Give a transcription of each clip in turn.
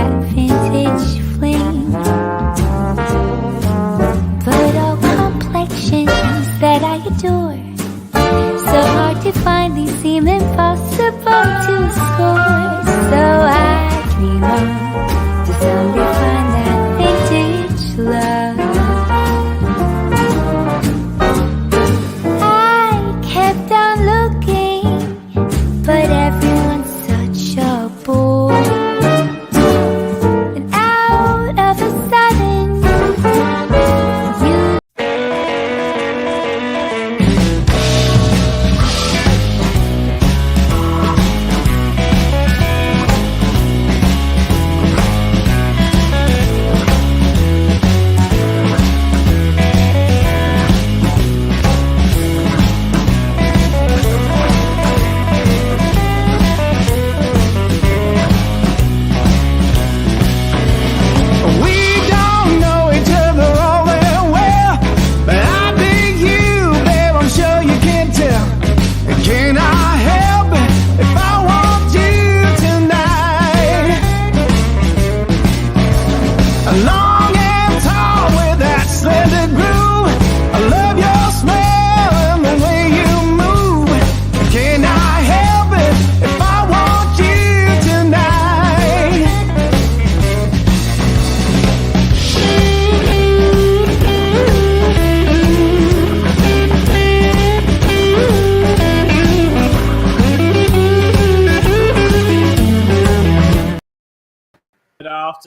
that vintage fling. But all complexions that I adore, so hard to find, these seem impossible to score. So I dream on to someday find that vintage love. I kept on looking, but everyone's such a bore. And out of a sudden, you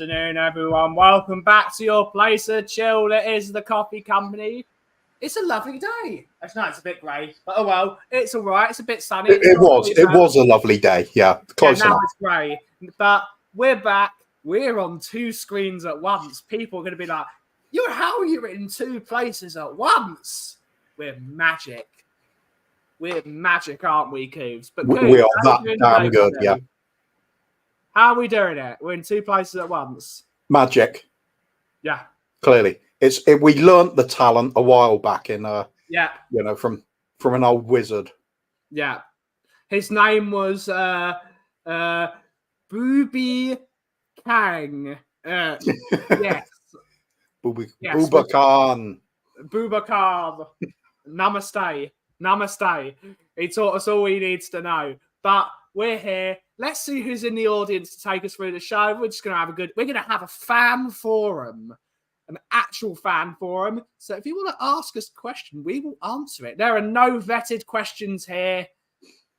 afternoon, everyone. Welcome back to your place of chill. It is the Kauffie Company. It's a lovely day. It's not. It's a bit grey, but oh well. It's all right. It's a bit sunny. It was a lovely day. Yeah, close enough. Now it's grey, but we're back. We're on two screens at once. People are going to be like, how are you in two places at once?" We're magic. We're magic, aren't we, Kuvs? But Kuvs, we are that damn good. Yeah. How are we doing it? We're in two places at once. Magic. Yeah. Clearly. We learnt the talent a while back in from an old wizard. Yeah. His name was Booby Kang. Yes. Booba Khan. Booba Khan. Namaste. Namaste. He taught us all he needs to know. But we're here. Let's see who's in the audience to take us through the show. We're just going to we're going to have a fan forum, an actual fan forum. So if you want to ask us a question, we will answer it. There are no vetted questions here,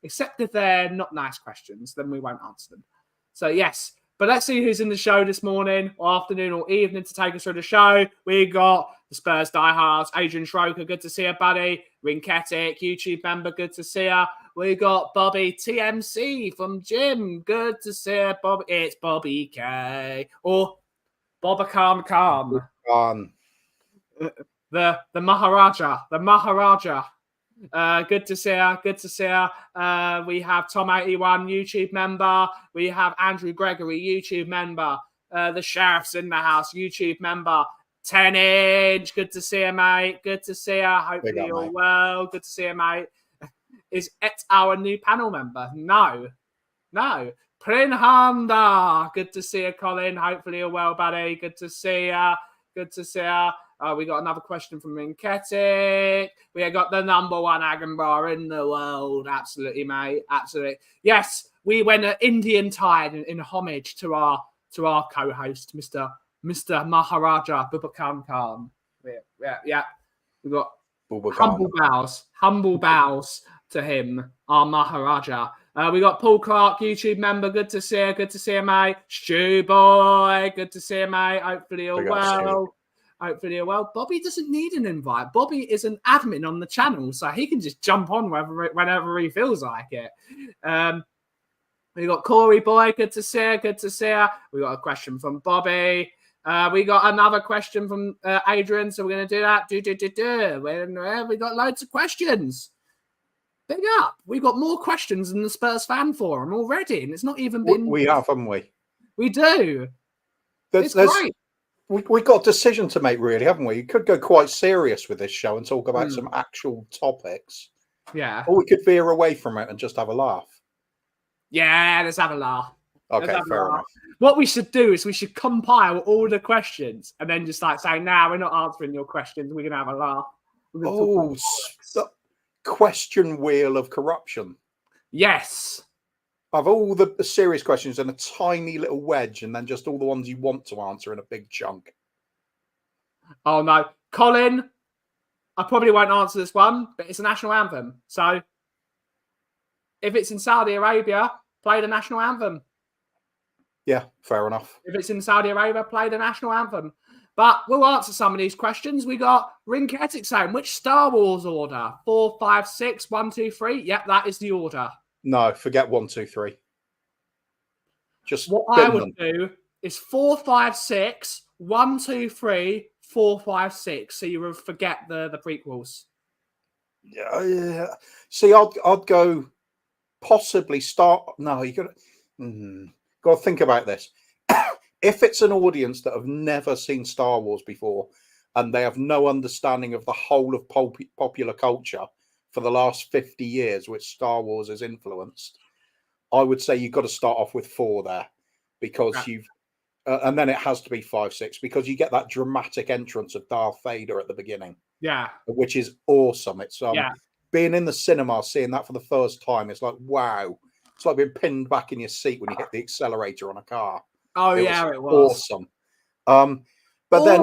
except if they're not nice questions, then we won't answer them. So yes, but let's see who's in the show this morning or afternoon or evening to take us through the show. We got the Spurs diehards, Adrian Schroker, good to see you, buddy. Rinketic, YouTube member, good to see you. We got Bobby TMC from Jim. Good to see you, Bobby. It's Bobby K. Or Bobakan Khan. The Maharaja. The Maharaja. Good to see you. Good to see you. We have Tom81, YouTube member. We have Andrew Gregory, YouTube member. The Sheriff's in the house, YouTube member. 10-inch. Good to see you, mate. Good to see you. Hopefully you're well. Good to see you, mate. Is it our new panel member? No. Prinhanda. Good to see you, Colin. Hopefully you're well, buddy. Good to see you. Good to see you. We got another question from Rinketic. We got the number one Agon bar in the world. Absolutely, mate. Absolutely. Yes, we went at Indian tide in homage to our co-host, Mr. Maharaja Bubakan Khan. Yeah. We got humble bows to him, our Maharaja. We got Paul Clark, YouTube member. Good to see you. Good to see you, mate. Stu boy. Good to see you, mate. Hopefully you're well. Hopefully you're well. Bobby doesn't need an invite. Bobby is an admin on the channel, so he can just jump on whenever he feels like it. We got Corey boy. Good to see you. Good to see you. We got a question from Bobby. We got another question from Adrian, so we're going to do that. We got loads of questions. Big up. We've got more questions than the Spurs fan forum already, and it's not even been... We have, haven't we? We do. It's great. We've got a decision to make, really, haven't we? You could go quite serious with this show and talk about some actual topics. Yeah. Or we could veer away from it and just have a laugh. Yeah, let's have a laugh. Okay, fair enough. What we should do is we should compile all the questions and then just like say, "Now we're not answering your questions. We're gonna have a laugh." Oh, question wheel of corruption. Yes. Of all the serious questions in a tiny little wedge, and then just all the ones you want to answer in a big chunk. Oh no, Colin. I probably won't answer this one, but it's a national anthem. So if it's in Saudi Arabia, play the national anthem. Yeah, fair enough. If it's in Saudi Arabia, play the national anthem. But we'll answer some of these questions. We got Rinketic saying, which Star Wars order? 4, 5, 6, 1, 2, 3. Yep, that is the order. No, forget 1, 2, 3. Just what I would do is 4, 5, 6, 1, 2, 3, 4, 5, 6. So you will forget the prequels. Yeah. See, I'd go possibly start. No, you got to think about this. If it's an audience that have never seen Star Wars before and they have no understanding of the whole of popular culture for the last 50 years, which Star Wars has influenced, I would say you've got to start off with 4 there, because and then it has to be 5, 6, because you get that dramatic entrance of Darth Vader at the beginning. Yeah. Which is awesome. It's being in the cinema, seeing that for the first time, it's like, wow. It's like being pinned back in your seat when you hit the accelerator on a car. Oh, it was awesome. But then,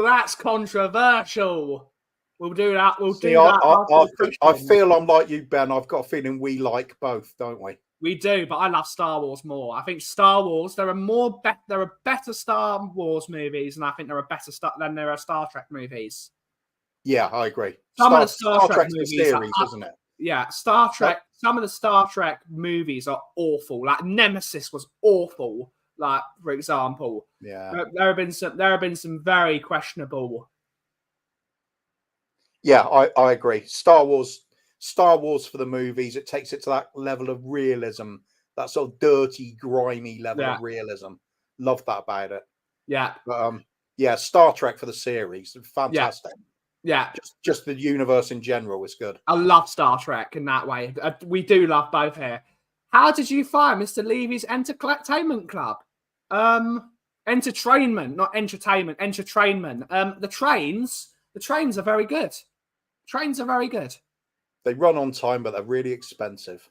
that's controversial. We'll do that. We'll do that. I feel I'm like you, Ben. I've got a feeling we like both, don't we? We do, but I love Star Wars more. I think Star Wars, there are better Star Wars movies, and I think there are Star Trek movies. Yeah, I agree. Some of the Star Trek movies, series, isn't it? Yeah, Star Trek. Some of the Star Trek movies are awful. Like Nemesis was awful. Like, for example, there have been some very questionable. Yeah, I agree. Star Wars for the movies, it takes it to that level of realism, that sort of dirty, grimy level of realism. Love that about it. Yeah, but Star Trek for the series, fantastic. Yeah, just the universe in general is good. I love Star Trek in that way. We do love both here. How did you find Mr. Levy's Entertainment Club? Entertainment, not entertainment. Entertainment. The trains are very good. Trains are very good. They run on time, but they're really expensive.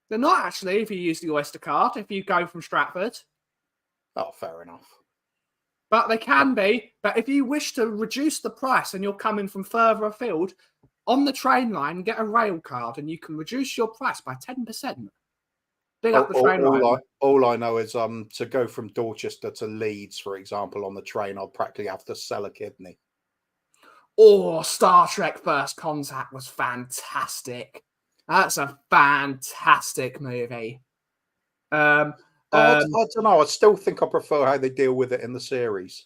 They're not actually if you use the Oyster card. If you go from Stratford. Oh, fair enough. But they can be. But if you wish to reduce the price and you're coming from further afield, on the train line, get a rail card and you can reduce your price by 10%. Big up the train line. All I know is to go from Dorchester to Leeds, for example, on the train, I'll practically have to sell a kidney. Oh, Star Trek First Contact was fantastic. That's a fantastic movie. I don't know. I still think I prefer how they deal with it in the series.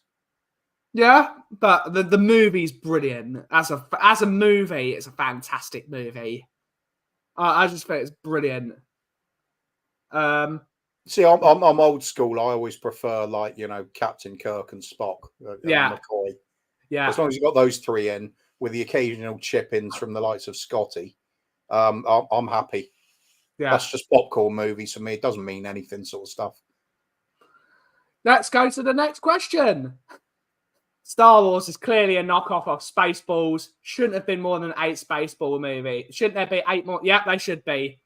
Yeah, but the movie's brilliant. As a movie, it's a fantastic movie. I just think it's brilliant. See, I'm old school. I always prefer, like, Captain Kirk and Spock. McCoy. Yeah. As long as you've got those 3 in, with the occasional chip-ins from the likes of Scotty, I'm happy. Yeah. That's just popcorn movies for me. It doesn't mean anything, sort of stuff. Let's go to the next question. Star Wars is clearly a knockoff of Spaceballs. Shouldn't have been more than 8 Spaceball movie. Shouldn't there be 8 more? Yeah, they should be.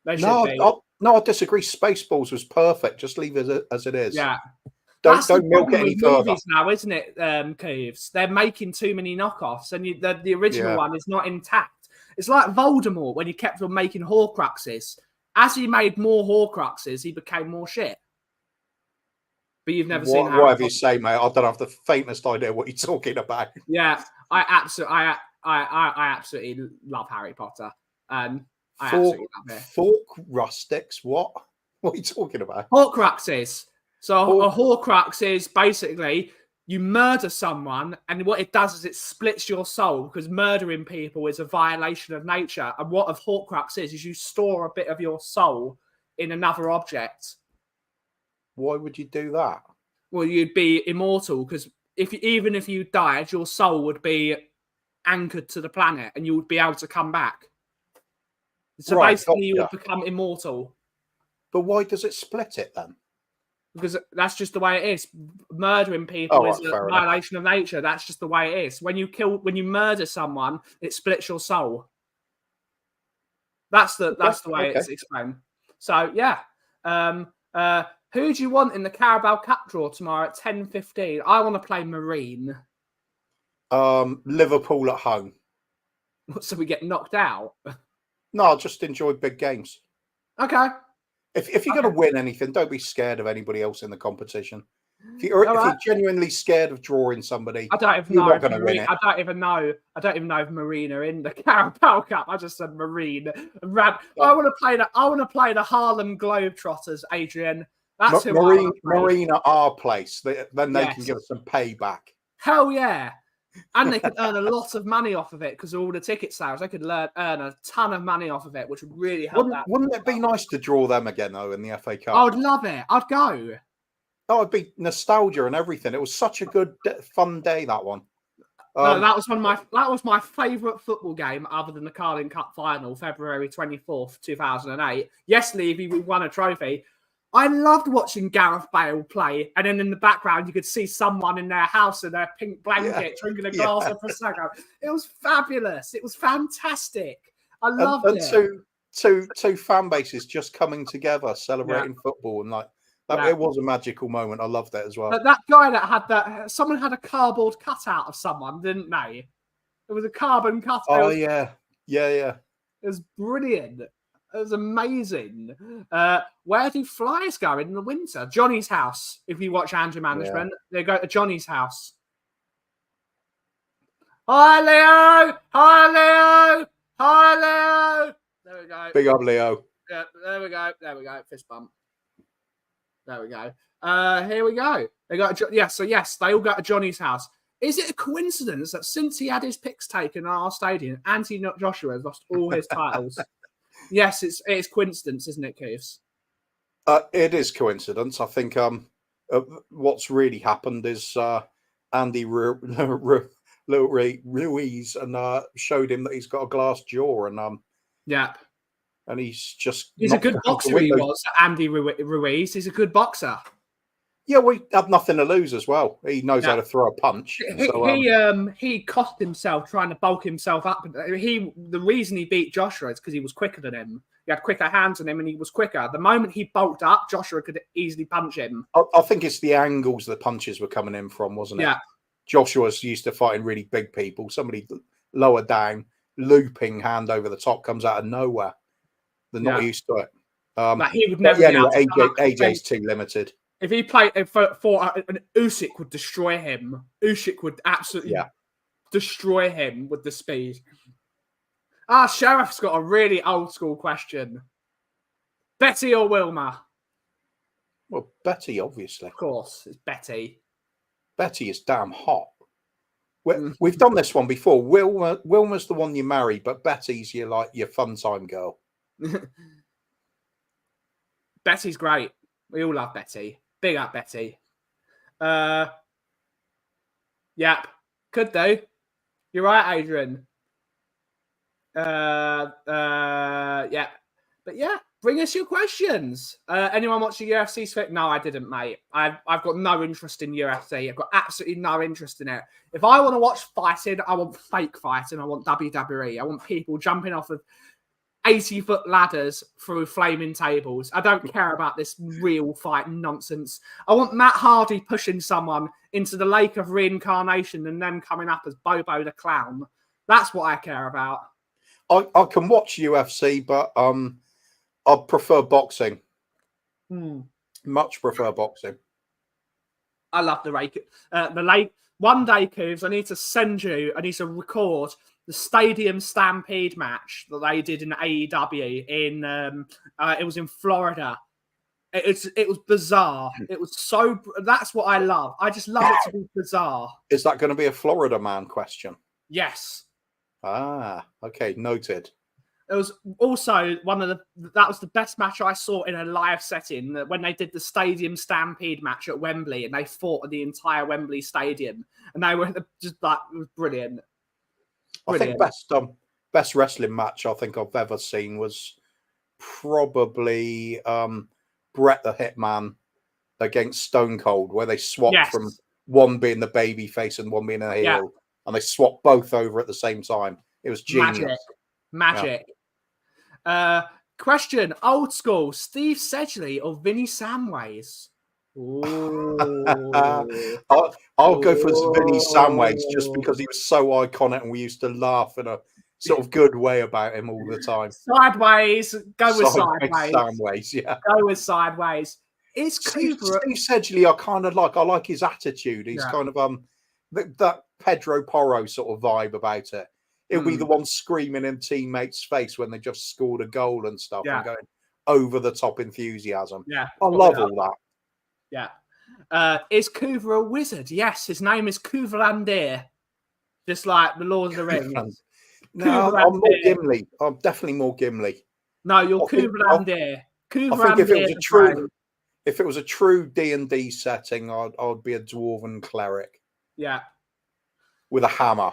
No, I disagree. Spaceballs was perfect. Just leave it as it is. Yeah. Don't milk it any further. Movies now, isn't it, Kuvs? They're making too many knockoffs, and the original one is not intact. It's like Voldemort when he kept on making Horcruxes. As he made more Horcruxes, he became more shit. But you've never seen whatever you say, mate. I don't have the faintest idea what you're talking about. Yeah, I absolutely love Harry Potter. Fork rustics? What are you talking about? Horcruxes. So a Horcrux is basically you murder someone, and what it does is it splits your soul, because murdering people is a violation of nature. And what a Horcrux is you store a bit of your soul in another object. Why would you do that? Well, you'd be immortal, because even if you died, your soul would be anchored to the planet, and you would be able to come back. So basically, you would become immortal. But why does it split it then? Because that's just the way it is. Murdering people is a fair enough. violation of nature. That's just the way it is. When you murder someone, it splits your soul. That's the way it's explained. So yeah. Who do you want in the Carabao Cup draw tomorrow at 10:15? I want to play Marine. Liverpool at home. So we get knocked out. No, I'll just enjoy big games. Okay. If you're going to win anything, don't be scared of anybody else in the competition. If you're genuinely scared of drawing somebody, I don't even you're know. not going to win it. I don't even know if Marine are in the Carabao Cup. I just said Marine. I want to play the Harlem Globetrotters, Adrian. That's who Marine at our place. Then they can give us some payback. Hell yeah. And they could earn a lot of money off of it because of all the ticket sales. They could earn a ton of money off of it, which would really help. Wouldn't it be nice to draw them again, though, in the FA Cup? I would love it. I'd go. Oh, it'd be nostalgia and everything. It was such a good, fun day, that one. No, that was my favourite football game other than the Carling Cup final, February 24th, 2008. Yes, Levy, we won a trophy. I loved watching Gareth Bale play, and then in the background you could see someone in their house in their pink blanket drinking a glass of prosecco. It was fabulous. It was fantastic. I loved it. Two fan bases just coming together, celebrating football, and it was a magical moment. I loved it as well. But that guy that had someone had a cardboard cutout of someone, didn't they? It was a carbon cutout. Oh yeah. It was brilliant. It was amazing. Where do flies go in the winter? Johnny's house. If you watch Andrew Management, they go to Johnny's house. Hi, Leo. Hi, Leo. Hi, Leo. There we go. Big up, Leo. Yeah, there we go. Fist bump. There we go. Here we go. They got they all go to Johnny's house. Is it a coincidence that since he had his picks taken at our stadium, Anthony Joshua has lost all his titles? Yes, it's coincidence, isn't it, Kuvs? It is coincidence. I think what's really happened is Andy Ruiz and showed him that he's got a glass jaw, and and he's a good boxer. He was Andy Ruiz. He's a good boxer. Yeah, we had nothing to lose as well. He knows how to throw a punch. He cost himself trying to bulk himself up. The reason he beat Joshua is because he was quicker than him. He had quicker hands than him, and he was quicker. The moment he bulked up, Joshua could easily punch him. I think it's the angles the punches were coming in from, wasn't it? Yeah. Joshua's used to fighting really big people. Somebody lower down, looping hand over the top comes out of nowhere. They're not used to it. He would never. AJ's too limited. If he played for an Usyk would destroy him. Usyk would absolutely destroy him with the speed. Sheriff's got a really old school question. Betty or Wilma? Well, Betty, obviously. Of course, it's Betty. Betty is damn hot. We've done this one before. Wilma's the one you marry, but Betty's your fun time girl. Betty's great. We all love Betty. Big up, Betty. Yep. Could do. You're right, Adrian. Yeah. But yeah, bring us your questions. Anyone watching UFC's fit? No, I didn't, mate. I've got no interest in UFC. I've got absolutely no interest in it. If I want to watch fighting, I want fake fighting. I want WWE. I want people jumping off of 80-foot ladders through flaming tables. I don't care about this real fight nonsense. I want Matt Hardy pushing someone into the lake of reincarnation and them coming up as Bobo the Clown. That's what I care about. I can watch UFC, but I prefer boxing. Much prefer boxing. I love the lake. One day, Kuvs, I need to record the Stadium Stampede match that they did in AEW it was in Florida. It was bizarre. It was so. That's what I love. I just love it to be bizarre. Is that going to be a Florida man question? Yes. Okay, noted. It was also that was the best match I saw in a live setting when they did the Stadium Stampede match at Wembley and they fought at the entire Wembley Stadium and they were just it was brilliant. I think best wrestling match I think I've ever seen was probably Bret the Hitman against Stone Cold, where they swapped Yes. from one being the baby face and one being a heel, Yeah. and they swapped both over at the same time. It was genius. Magic. Question: old school, Steve Sedgley or Vinnie Samways? I'll go for Vinny Samways just because he was so iconic and we used to laugh in a sort of good way about him all the time. Sideways. Go with sideways. Samways, yeah. Go with sideways. Is Steve Cooper... Sedgley, I like his attitude. He's kind of that Pedro Porro sort of vibe about it. He'll be the one screaming in teammates' face when they just scored a goal and stuff, and going over the top enthusiasm. Yeah, I love all that. Yeah. Is Coover a wizard? Yes, his name is Kuvalandir, just like the Lord of the Rings. No, I'm more Gimli. I'm definitely more Gimli. No, you're Kuvalandir. I think if it was a true D&D setting, I'd be a dwarven cleric. Yeah. With a hammer.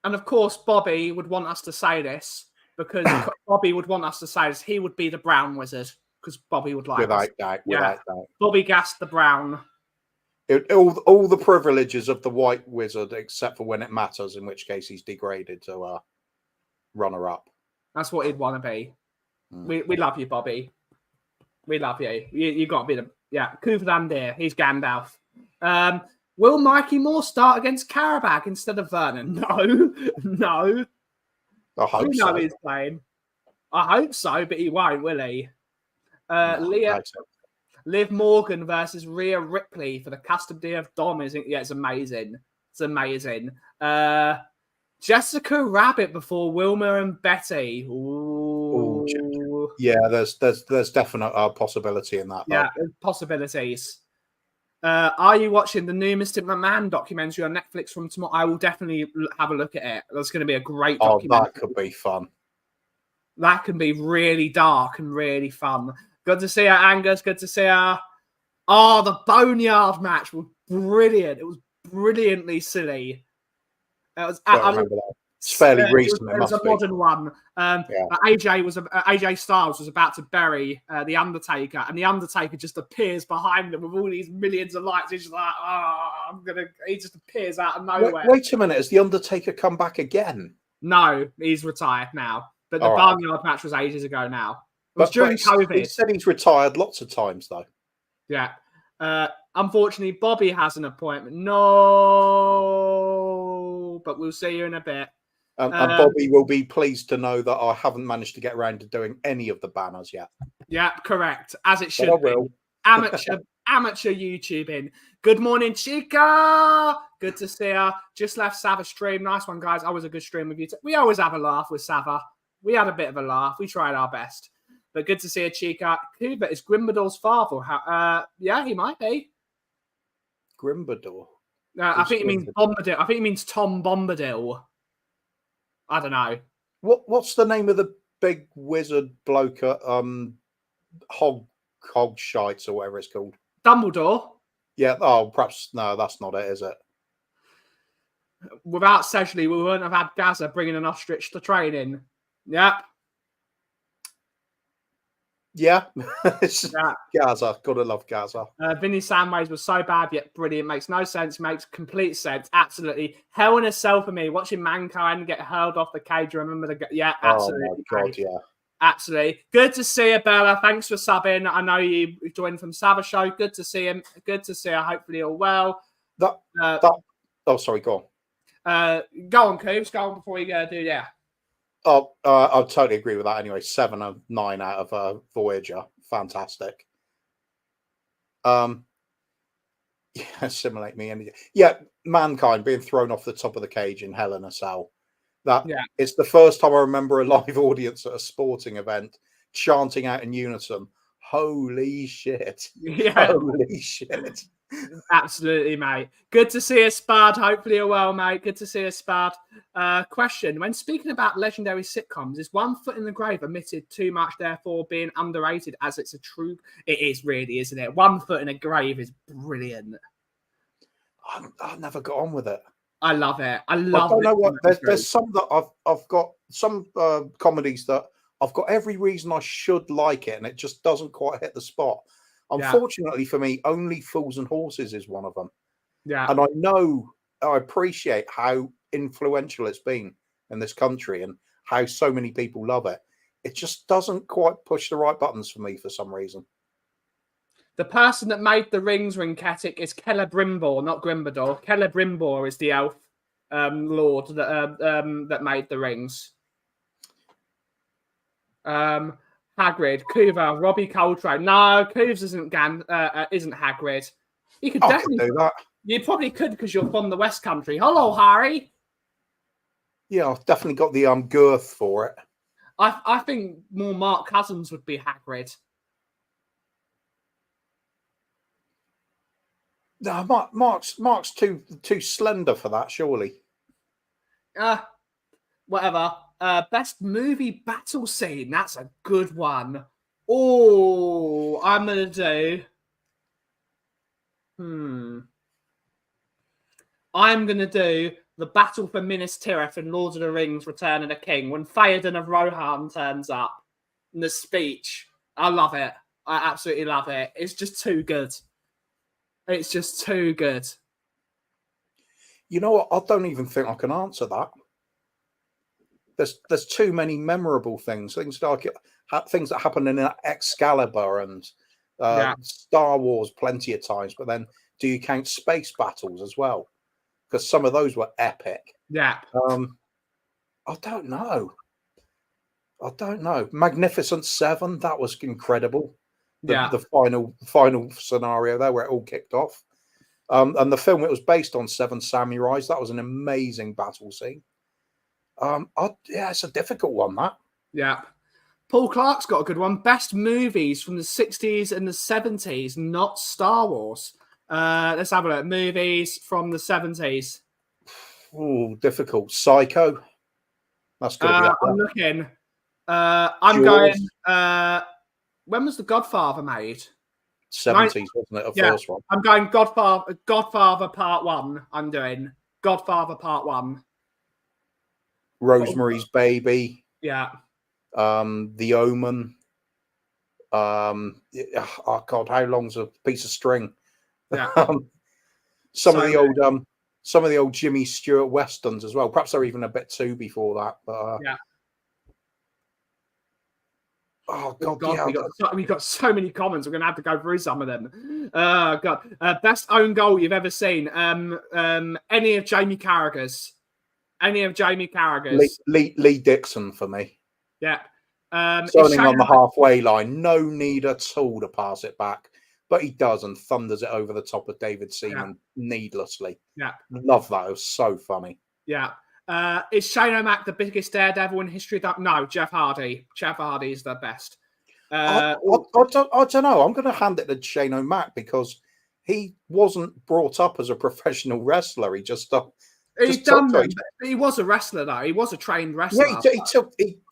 And of course, Bobby would want us to say this because Bobby would want us to say this. He would be the brown wizard because Bobby would like without doubt. Bobby Gass the brown. All the privileges of the white wizard, except for when it matters, in which case he's degraded to runner-up. That's what he'd want to be. We love you, Bobby. We love you. You got to be the Kuvalandir. He's Gandalf. Will Mikey Moore start against Karabakh instead of Vernon? No. I hope so. He's playing. I hope so, but he won't, will he? Liv Morgan versus Rhea Ripley for the custody of Dom. It's amazing. It's amazing. Jessica Rabbit before Wilma and Betty. Ooh. Yeah, there's definite possibility in that. Yeah, possibilities. Are you watching the new Mr. McMahon documentary on Netflix from tomorrow? I will definitely have a look at it. That's going to be a great documentary. That could be fun. That can be really dark and really fun. Good to see her, Angus. Good to see her. Oh, the Boneyard match was brilliant. It was brilliantly silly. It was. I remember that. It's fairly recent. It was a modern one. AJ Styles was about to bury the Undertaker, and the Undertaker just appears behind him with all these millions of lights. He's just like, he just appears out of nowhere. Wait a minute, has the Undertaker come back again? No, he's retired now. But the Barnyard match was ages ago now. It was during COVID. He said he's retired lots of times, though. Yeah. Unfortunately, Bobby has an appointment. No, but we'll see you in a bit. And Bobby will be pleased to know that I haven't managed to get around to doing any of the banners yet. Yeah, correct. As it should be. Amateur YouTubing. Good morning, Chica. Good to see her. Just left Sava's stream. Nice one, guys. Always a good stream with you. We always have a laugh with Sava. We had a bit of a laugh. We tried our best. But good to see her, Chica. Cuba is Grimbador's father. Yeah, he might be. Grimbador? I think he means Bombadil. I think he means Tom Bombadil. I don't know. What's the name of the big wizard bloke at Hogshites or whatever it's called? Dumbledore. Yeah. Oh, perhaps no, that's not it, is it? Without Sedgley, we wouldn't have had Gaza bringing an ostrich to training. Yep. Yeah. Gaza. Gotta love Gaza. Vinny Samways was so bad yet brilliant. Makes no sense. Makes complete sense. Absolutely. Hell in a cell for me. Watching Mankind get hurled off the cage. Remember yeah, absolutely. Oh my God, yeah. Absolutely. Good to see you, Bella. Thanks for subbing. I know you joined from Sava Show. Good to see him. Good to see her. Hopefully you're well. Oh, sorry, go on. Go on, Kuvs. Go on before you do, yeah. Oh, I totally agree with that anyway. 7 of 9 out of Voyager. Fantastic. Yeah, assimilate me. Yeah, Mankind being thrown off the top of the cage in Hell in a Cell. It's the first time I remember a live audience at a sporting event chanting out in unison, "Holy shit." Yeah. Holy shit. Absolutely, mate. Good to see you, Spud. Hopefully you're well, mate. Good to see you, Spud. Question. When speaking about legendary sitcoms, is One Foot in the Grave omitted too much, therefore being underrated as it's a true... It is really, isn't it? One Foot in a Grave is brilliant. I've never got on with it. I love it. I don't know what... There's some that I've got... Some comedies that I've got every reason I should like it, and it just doesn't quite hit the spot. Yeah. Unfortunately for me, only Fools and Horses is one of them. Yeah. And I appreciate how influential it's been in this country and how so many people love it. It just doesn't quite push the right buttons for me for some reason. The person that made the rings, Rinketic, is Celebrimbor, not Grimbador. Celebrimbor is the elf lord that made the rings. Hagrid, Kuva, Robbie Coltrane. No, Kuvs isn't Hagrid. You could definitely do that. You probably could because you're from the West Country. Hello, Harry. Yeah, I've definitely got the girth for it. I think more Mark Cousins would be Hagrid. No, Mark's too slender for that, surely. Whatever. Best movie battle scene. That's a good one. Oh, I'm gonna do. I'm gonna do the battle for Minas Tirith in Lord of the Rings: Return of the King when Theoden of Rohan turns up in the speech. I love it. I absolutely love it. It's just too good. It's just too good. You know what? I don't even think I can answer that. There's too many memorable things that happen in Excalibur and Star Wars plenty of times. But then, do you count space battles as well? Because some of those were epic. Yeah. I don't know. Magnificent Seven, that was incredible. The final scenario there where it all kicked off. And the film it was based on, Seven Samurais, that was an amazing battle scene. It's a difficult one, that. Yeah. Paul Clark's got a good one. Best movies from the 60s and the 70s, not Star Wars. Let's have a look. Movies from the 70s. Oh, difficult. Psycho. That's going to be up there. I'm looking. I'm Jaws. going... when was The Godfather made? 70s, wasn't it? First one. I'm going Godfather Part 1. I'm doing Godfather Part 1. Rosemary's Baby. Yeah. The Omen. Oh God, how long's a piece of string? Yeah. Some of the old Jimmy Stewart westerns as well. Perhaps they're even a bit too before that. But yeah. Oh God, we got so many comments. We're gonna have to go through some of them. God, best own goal you've ever seen. Any of Jamie Carragher's. Lee Dixon for me. Yeah. Standing on the halfway line, no need at all to pass it back, but he does and thunders it over the top of David Seaman needlessly. Yeah. Love that. It was so funny. Yeah. Is Shane O'Mac the biggest daredevil in history? No, Jeff Hardy. Jeff Hardy is the best. I don't know. I'm going to hand it to Shane O'Mac because he wasn't brought up as a professional wrestler. He just he was a wrestler though. He was a trained wrestler. Yeah,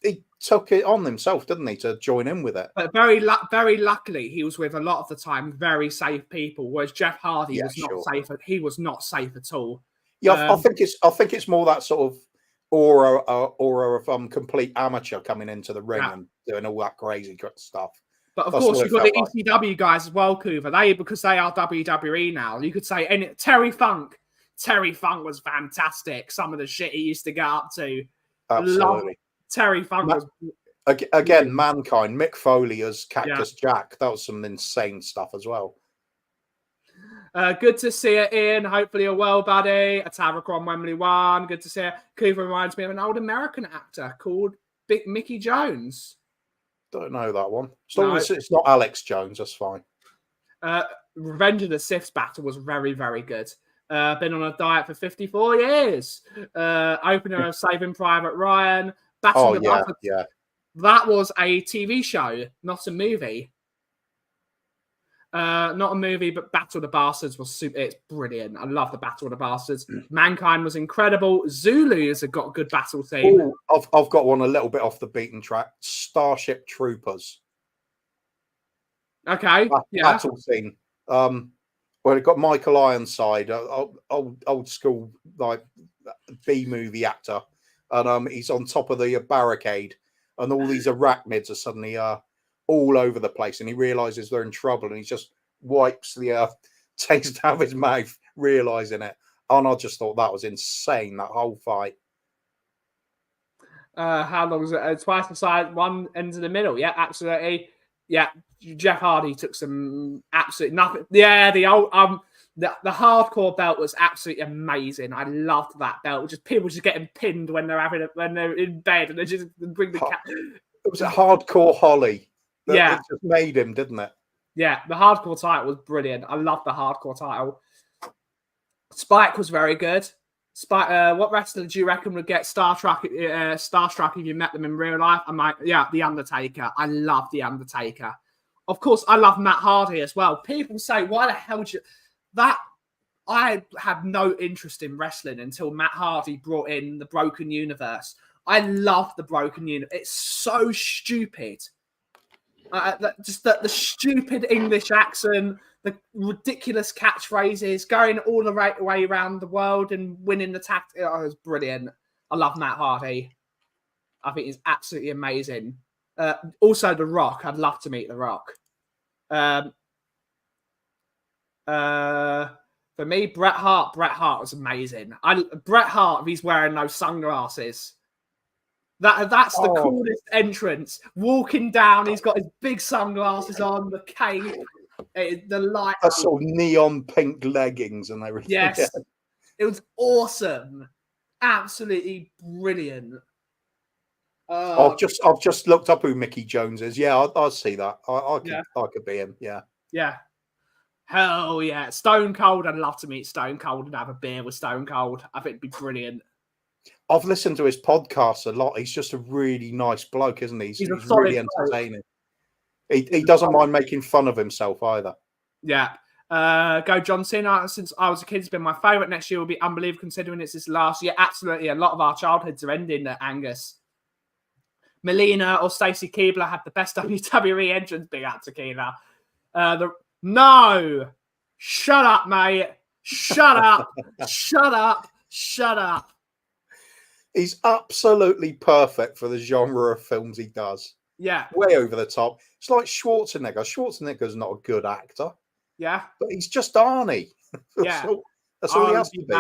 he took it on himself, didn't he, to join in with it? But very luckily, he was with a lot of the time very safe people. Whereas Jeff Hardy was not safe. He was not safe at all. Yeah, I think it's more that sort of aura of complete amateur coming into the ring and doing all that crazy stuff. But of course, you've got the ECW guys as well, Kuva. Because they are WWE now. You could say Terry Funk. Terry Funk was fantastic. Some of the shit he used to get up to. Absolutely. Terry Funk was... Again, Mankind, Mick Foley as Cactus Jack. That was some insane stuff as well. Good to see you, Ian. Hopefully you're well, buddy. A Tavrock on Wembley 1. Good to see you. Kuva reminds me of an old American actor called Big Mickey Jones. Don't know that one. As long as it's not Alex Jones, that's fine. Revenge of the Siths battle was very, very good. Been on a diet for 54 years. Opener of Saving Private Ryan. Battle of the Bastards. Yeah. That was a TV show, not a movie. Not a movie, but Battle of the Bastards was super. It's brilliant. I love the Battle of the Bastards. Mankind was incredible. Zulu has got a good battle scene. I've got one a little bit off the beaten track. Starship Troopers. Okay. Battle scene. Well, it got Michael Ironside, old school like B movie actor, and he's on top of the barricade, and all these arachnids are suddenly all over the place, and he realizes they're in trouble, and he just wipes the taste out of his mouth, realizing it. And I just thought that was insane, that whole fight. How long was it? Twice the side, one ends in the middle. Yeah, absolutely. Yeah, Jeff Hardy took some absolute nothing. Yeah, the old the hardcore belt was absolutely amazing. I loved that belt. Just people just getting pinned when they're in bed, and they just bring the cat. It was a hardcore Holly. Yeah, it just made him, didn't it? Yeah, the hardcore title was brilliant. I loved the hardcore title. Spike was very good. Spike, what wrestler do you reckon would get starstruck if you met them in real life? The Undertaker. I love the Undertaker. Of course, I love Matt Hardy as well. People say, "Why the hell would you?" That I had no interest in wrestling until Matt Hardy brought in the Broken Universe. I love the Broken Universe. It's so stupid. The stupid English accent, the ridiculous catchphrases, going all the way around the world and winning the tag. It was brilliant. I love Matt Hardy. I think he's absolutely amazing. Also, The Rock. I'd love to meet The Rock. For me, Bret Hart. Bret Hart was amazing. Bret Hart, if he's wearing those sunglasses. That's the coolest entrance. Walking down, he's got his big sunglasses on, the cape, the light. That's sort of neon pink leggings and everything. Yes, it was awesome, absolutely brilliant. I've just looked up who Mickey Jones is. Yeah, I see that. I could be him. Yeah. Yeah. Hell yeah, Stone Cold. I'd love to meet Stone Cold and have a beer with Stone Cold. I think it'd be brilliant. I've listened to his podcast a lot. He's just a really nice bloke, isn't he? He's really entertaining. He doesn't mind making fun of himself either. Yeah. Go John Cena. Since I was a kid, it's been my favourite. Next year will be unbelievable considering it's his last year. Absolutely. A lot of our childhoods are ending at Angus. Melina or Stacey Keebler had the best WWE entrance. Big up to Keebler. No! Shut up, mate. Shut up. Shut up. Shut up. He's absolutely perfect for the genre of films he does. Yeah. Way over the top. It's like Schwarzenegger. Schwarzenegger's not a good actor. Yeah. But he's just Arnie. Yeah. That's all he has to be.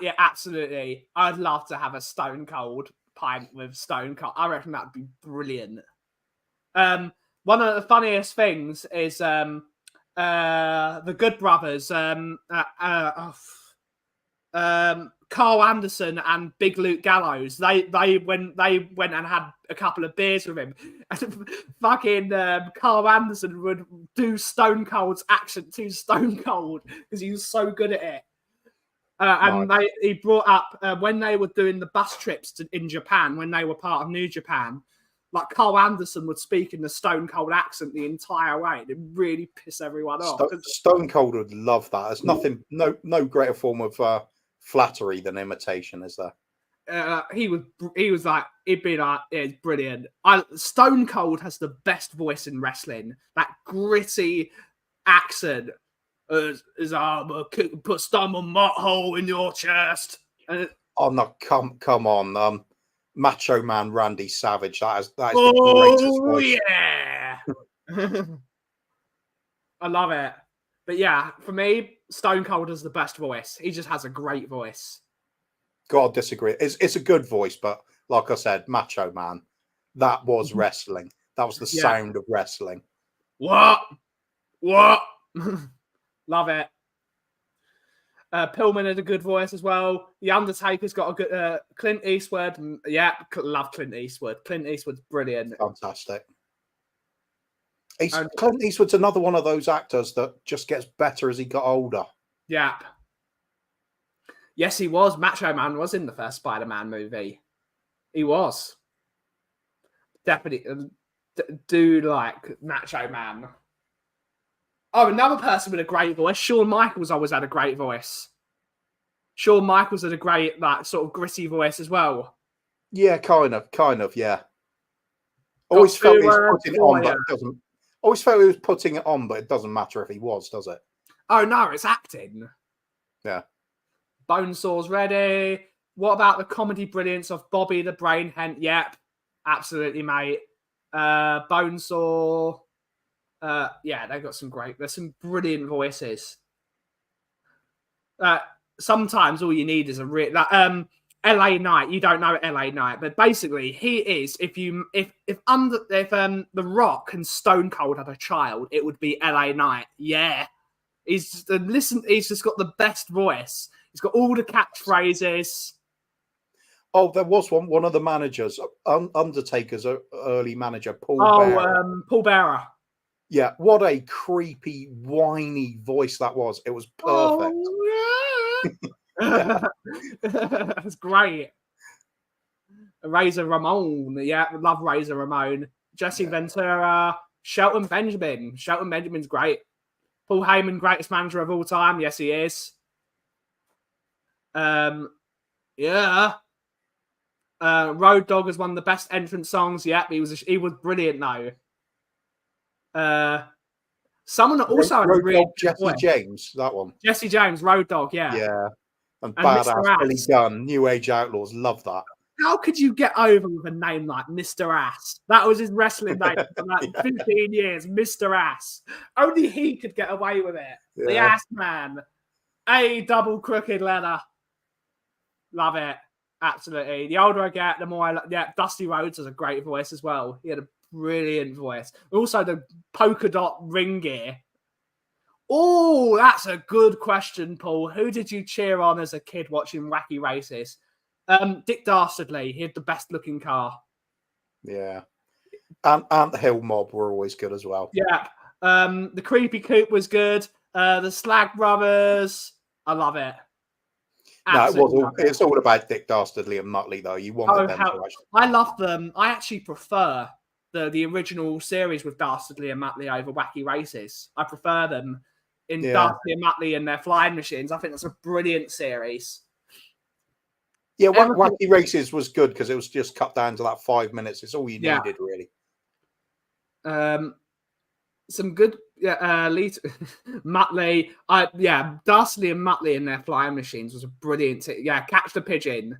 Yeah, absolutely. I'd love to have a Stone Cold pint with Stone Cold. I reckon that'd be brilliant. One of the funniest things is the Good Brothers. Carl Anderson and Big Luke Gallows. They went and had a couple of beers with him. And fucking Carl Anderson would do Stone Cold's accent to Stone Cold because he was so good at it. And he brought up when they were doing the bus trips in Japan, when they were part of New Japan, like Carl Anderson would speak in the Stone Cold accent the entire way. It really piss everyone off. Stone Cold would love that. There's nothing, no greater form of flattery than imitation, is there? He was like, it'd be like, it's brilliant. Stone Cold has the best voice in wrestling. That gritty accent. Put some mud hole in your chest. Oh no! Come on, Macho Man Randy Savage. That is the greatest voice. Yeah. I love it. But yeah, for me, Stone Cold is the best voice. He just has a great voice. God, disagree. It's a good voice, but like I said, Macho Man. That was wrestling. That was the sound of wrestling. What? Love it. Pillman had a good voice as well. The Undertaker's got a good... Clint Eastwood. Yeah, love Clint Eastwood. Clint Eastwood's brilliant. Fantastic. Clint Eastwood's another one of those actors that just gets better as he got older. Yeah. Yes, he was. Macho Man was in the first Spider-Man movie. He was. Definitely do like Macho Man. Oh, another person with a great voice. Shawn Michaels always had a great voice. Shawn Michaels had a great, like, sort of gritty voice as well. Yeah, kind of, yeah. Always felt he was putting it on, but it doesn't. Always felt he was putting it on, but it doesn't matter if he was, does it? Oh no, it's acting. Yeah. Bonesaw's ready. What about the comedy brilliance of Bobby the Brain Hen? Yep, absolutely, mate. Bonesaw. Yeah, they've got there's some brilliant voices. Sometimes all you need is a real LA Knight. You don't know LA Knight, but basically he is. If The Rock and Stone Cold had a child, it would be LA Knight. Yeah, he's just got the best voice. He's got all the catchphrases. Oh, there was one of the managers, Undertaker's early manager, Paul Bearer. Paul Bearer. Yeah, what a creepy, whiny voice that was. It was perfect. Oh, yeah. That's great. Razor Ramon. Yeah, love Razor Ramon. Jesse Ventura. Shelton Benjamin. Shelton Benjamin's great. Paul Heyman, greatest manager of all time. Yes, he is. Yeah. Road Dogg is one of the best entrance songs. Yep, he was brilliant though. Someone that also had a really Jesse James, that one. Jesse James, Road Dogg, yeah. Yeah. And badass Billy Gunn, New Age Outlaws, love that. How could you get over with a name like Mr. Ass? That was his wrestling name for like 15 years, Mr. Ass. Only he could get away with it. Yeah. The Ass Man. A double crooked leather. Love it. Absolutely. The older I get, the more I like. Yeah, Dusty Rhodes has a great voice as well. He had a brilliant voice. Also, the polka dot ring gear. Oh, that's a good question, Paul. Who did you cheer on as a kid watching Wacky Races? Dick Dastardly. He had the best looking car. Yeah. And the Hill Mob were always good as well. Yeah. The Creepy Coupe was good. The Slag Brothers. I love it. It's all about Dick Dastardly and Muttley, though. You wanted them to actually. I love them. I actually prefer the original series with Dastardly and Muttley over Wacky Races. I prefer them in Dastardly and Muttley and their flying machines. I think that's a brilliant series. Yeah, Wacky Races was good because it was just cut down to that 5 minutes. It's all you needed, really. Some good Muttley. Dastardly and Muttley and their flying machines was a brilliant. Catch the Pigeon.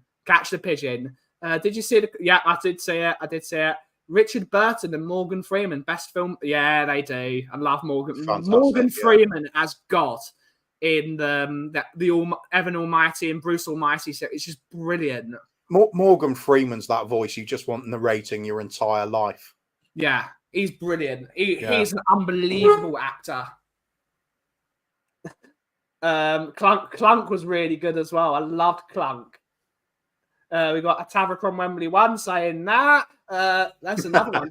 Did you see it? Yeah, I did see it. Richard Burton and Morgan Freeman, best film. Yeah, they do. I love Morgan Freeman as God in the Evan Almighty and Bruce Almighty. So it's just brilliant. Morgan Freeman's that voice you just want narrating your entire life. Yeah, he's brilliant. He's an unbelievable actor. Clunk was really good as well. I loved Clunk. We got a Tavrock on Wembley 1 saying that. That's another one.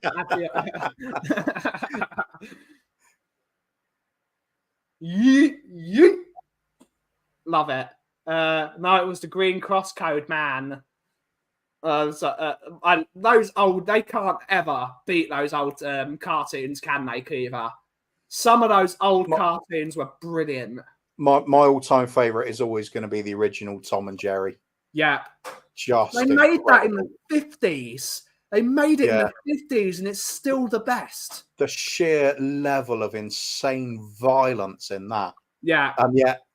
Love it. No, it was the Green Cross Code, man. Those old, they can't ever beat those old cartoons, can they, Kiva? Some of those old cartoons were brilliant. My all-time favorite is always going to be the original Tom and Jerry. Yeah. They made that in the 50s. They made it in the 50s, and it's still the best. The sheer level of insane violence in that. Yeah. And yet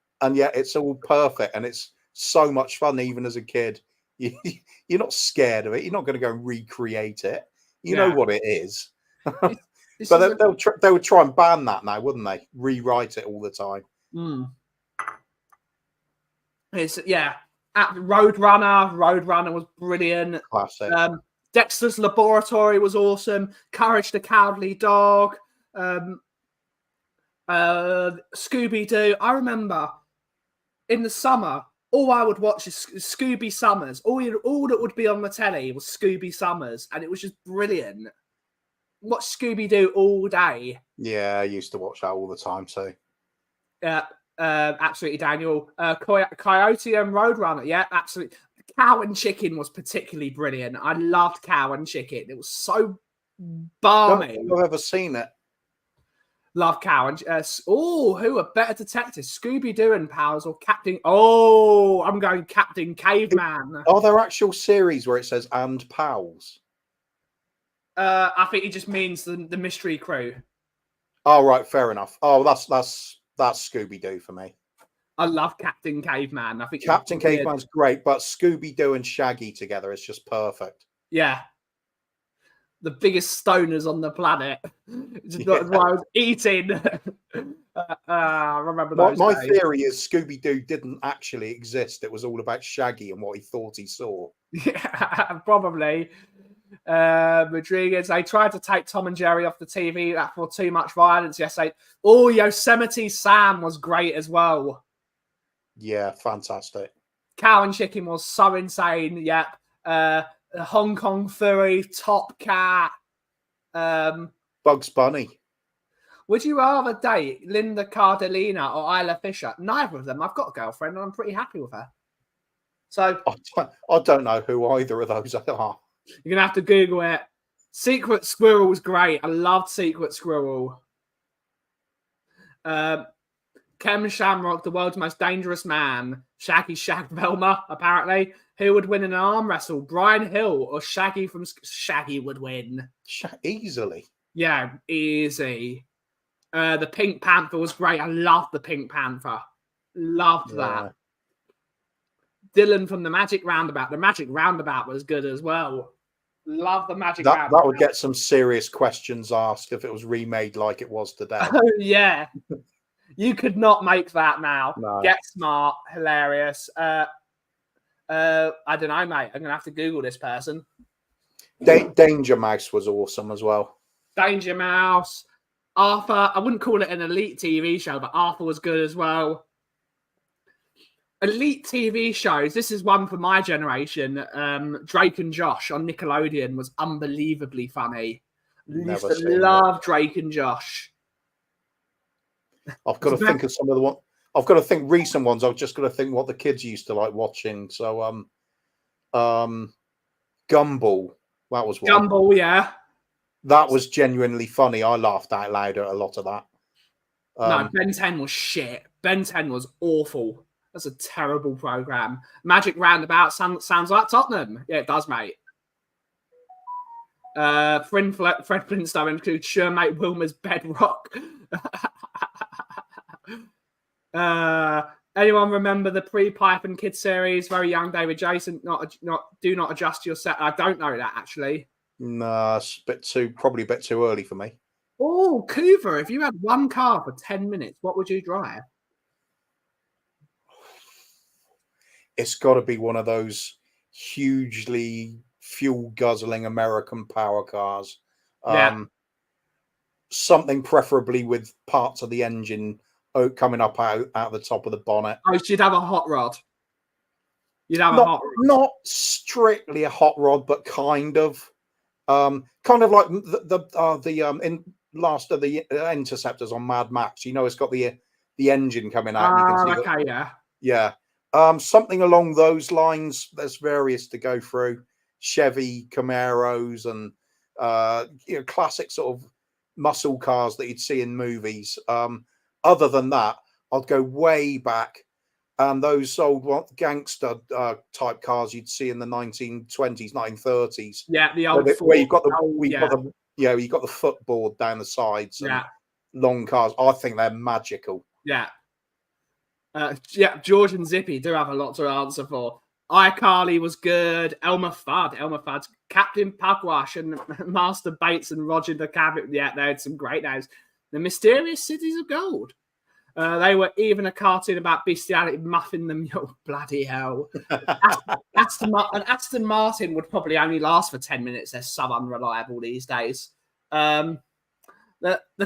it's all perfect, and it's so much fun, even as a kid. You're not scared of it. You're not going to go and recreate it. You know what it is. But they would try and ban that now, wouldn't they? Rewrite it all the time. Roadrunner was brilliant. Classic. Dexter's Laboratory was awesome. Courage the Cowardly Dog. Scooby-Doo. I remember in the summer, all I would watch is Scooby Summers. All that would be on the telly was Scooby Summers, and it was just brilliant. Watch Scooby-Doo all day. Yeah, I used to watch that all the time too. Yeah, absolutely, Daniel. Coyote and Roadrunner. Yeah, absolutely. Cow and Chicken was particularly brilliant. I loved Cow and Chicken. It was so balmy. I don't think I've ever seen it. Love Cow and who are better detectives, Scooby-Doo and Pals or Captain? Oh, I'm going Captain Caveman. Are there actual series where it says "and Pals"? I think it just means the mystery crew. Oh, right, fair enough. Oh, that's Scooby-Doo for me. I love Captain Caveman. I think Captain Caveman's great, but Scooby-Doo and Shaggy together is just perfect. Yeah. The biggest stoners on the planet. Just why I was eating. I remember those My days. theory is Scooby-Doo didn't actually exist. It was all about Shaggy and what he thought he saw. Yeah, probably. Rodriguez, they tried to take Tom and Jerry off the TV for too much violence. Yes, Yosemite Sam was great as well. Yeah, fantastic. Cow and Chicken was so insane. Yep. Hong Kong Furry, Top Cat. Bugs Bunny. Would you rather date Linda Cardellina or Isla Fisher? Neither of them. I've got a girlfriend and I'm pretty happy with her. So I don't know who either of those are. You're going to have to Google it. Secret Squirrel was great. I loved Secret Squirrel. Kem Shamrock, the world's most dangerous man. Shaggy shagged Velma, apparently. Who would win in an arm wrestle? Brian Hill or Shaggy from... Shaggy would win. Easily. Yeah, easy. The Pink Panther was great. I loved the Pink Panther. Loved that. Dylan from the Magic Roundabout. The Magic Roundabout was good as well. Love the Magic Roundabout. That would get some serious questions asked if it was remade like it was today. Oh, yeah. You could not make that now. No. Get Smart. Hilarious. I don't know, mate. I'm going to have to Google this person. Danger Mouse was awesome as well. Danger Mouse. Arthur. I wouldn't call it an elite TV show, but Arthur was good as well. Elite TV shows. This is one for my generation. Drake and Josh on Nickelodeon was unbelievably funny. Used to love Drake and Josh. I've got to think of some of the one. I've got to think recent ones. I've just got to think what the kids used to like watching. So, Gumball. That was one. Gumball, yeah. That was genuinely funny. I laughed out loud at a lot of that. No, Ben 10 was shit. Ben 10 was awful. That's a terrible program. Magic Roundabout sounds like Tottenham. Yeah, it does, mate. Fred Flintstone includes Shermate Wilmer's Bedrock. Anyone remember the pre-Pipe and Kid series? Very young David Jason. Do not adjust your set. I don't know that actually. No, it's probably a bit too early for me. Oh, Kuva, if you had one car for 10 minutes, what would you drive? It's got to be one of those hugely fuel-guzzling American power cars. Something preferably with parts of the engine coming up out the top of the bonnet. Oh, you'd have a hot rod. You'd have a hot rod. Not strictly a hot rod, but kind of like the last of the Interceptors on Mad Max. You know, it's got the engine coming out. And you can see yeah. Something along those lines. There's various to go through. Chevy Camaros and classic sort of muscle cars that you'd see in movies. Other than that, I'd go way back. Those old gangster type cars you'd see in the 1920s, 1930s. Yeah, the old where you've got you've got the footboard down the sides. And long cars. I think they're magical. Yeah. George and Zippy do have a lot to answer for. iCarly was good. Elmer Fudd's Captain Pugwash and Master Bates and Roger the Cabot. Yeah, they had some great names. The Mysterious Cities of Gold. They were even a cartoon about bestiality, muffin them. Oh, bloody hell. Aston Martin would probably only last for 10 minutes. They're so unreliable these days. The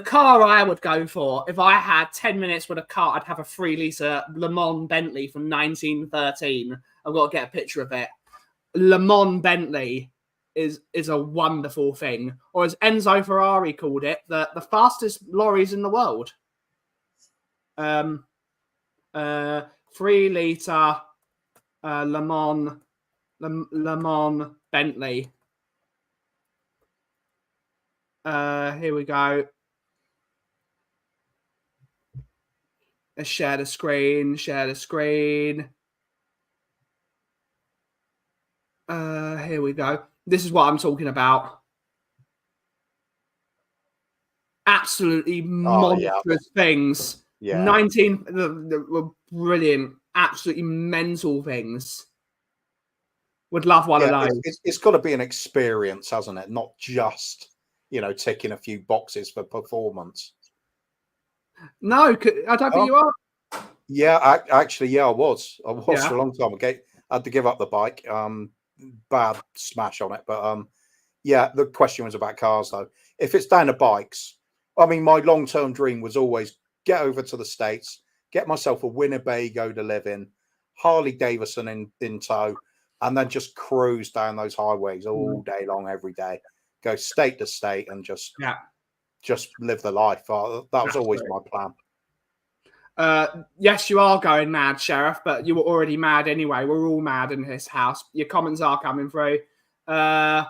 car I would go for, if I had 10 minutes with a car, I'd have a 3-litre Le Mans Bentley from 1913. I've got to get a picture of it. Le Mans Bentley is a wonderful thing. Or as Enzo Ferrari called it, the fastest lorries in the world. 3-litre Le Mans Bentley. Here we go. Let's share the screen. Here we go. This is what I'm talking about. Absolutely monstrous things. Yeah. brilliant, absolutely mental things. Would love one of those. It's got to be an experience, hasn't it? Not just, ticking a few boxes for performance. No, I don't think you are. Yeah, actually, I was Yeah. for a long time. I had to give up the bike. Bad smash on it, but yeah. The question was about cars, though. If it's down to bikes, I mean, my long-term dream was always get over to the States, get myself a Winnebago to live in, Harley Davidson in tow, and then just cruise down those highways all day long, every day, go state to state, and just live the life. That was always my plan. Yes, you are going mad, Sheriff, but you were already mad anyway. We're all mad in this house. Your comments are coming through. Ferrari